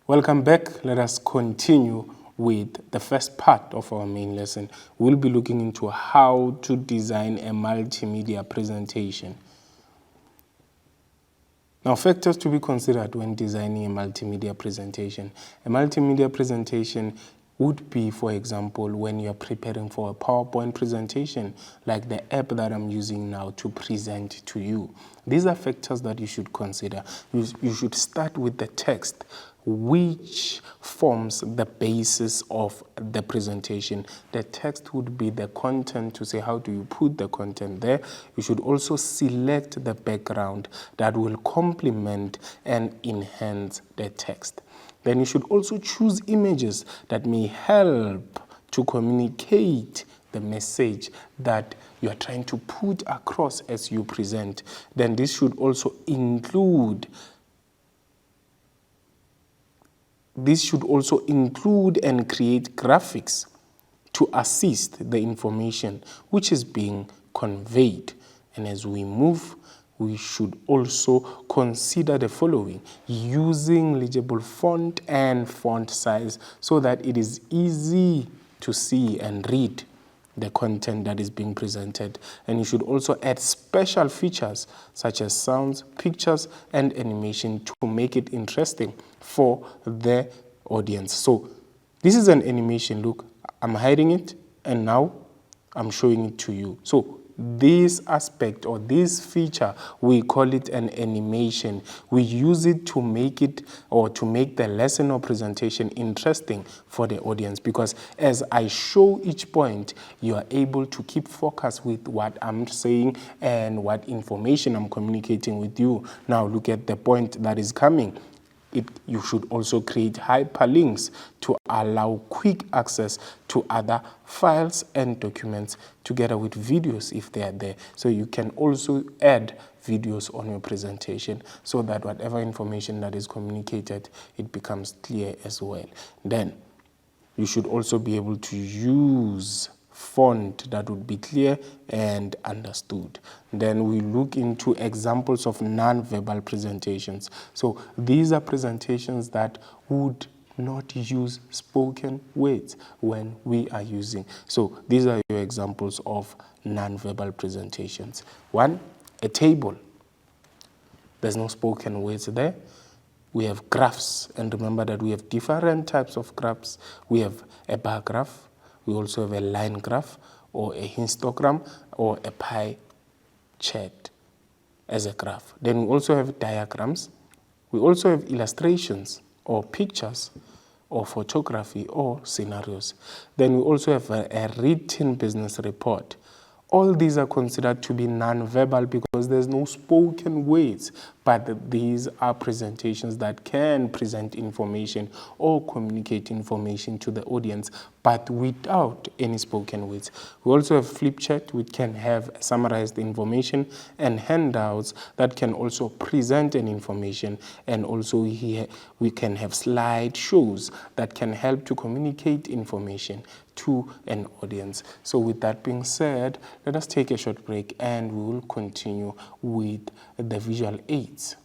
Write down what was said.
Welcome back. Let us continue with the first part of our main lesson. We'll be looking into how to design a multimedia presentation. Now, factors to be considered when designing a multimedia presentation. A multimedia presentation would be, for example, when you're preparing for a PowerPoint presentation, like the app that I'm using now to present to you. These are factors that you should consider. You should start with the text, which forms the basis of the presentation. The text would be the content, to say how do you put the content there. You should also select the background that will complement and enhance the text. Then you should also choose images that may help to communicate the message that you are trying to put across as you present. Then this should also include and create graphics to assist the information which is being conveyed. And as we move, we should also consider the following: using legible font and font size so that it is easy to see and read the content that is being presented. And you should also add special features such as sounds, pictures, and animation to make it interesting for the audience. So this is an animation. Look, I'm hiding it and now I'm showing it to you. So this aspect or this feature, we call it an animation. We use it to make it or to make the lesson or presentation interesting for the audience, because as I show each point, you are able to keep focus with what I'm saying and what information I'm communicating with you. Now look at the point that is coming. You should also create hyperlinks to allow quick access to other files and documents together with videos if they are there. So you can also add videos on your presentation so that whatever information that is communicated, it becomes clear as well. Then you should also be able to use font that would be clear and understood. Then we look into examples of non-verbal presentations. So these are presentations that would not use spoken words when we are using. So these are your examples of non-verbal presentations. One, a table. There's no spoken words there. We have graphs, and remember that we have different types of graphs. We have a bar graph. We also have a line graph or a histogram or a pie chart as a graph. Then we also have diagrams. We also have illustrations or pictures or photography or scenarios. Then we also have a written business report. All these are considered to be non-verbal because there's no spoken words, but these are presentations that can present information or communicate information to the audience, but without any spoken words. We also have flip chart, which can have summarized information, and handouts that can also present an information. And also here we can have slide shows that can help to communicate information to an audience. So with that being said, let us take a short break and we will continue with the visual aids.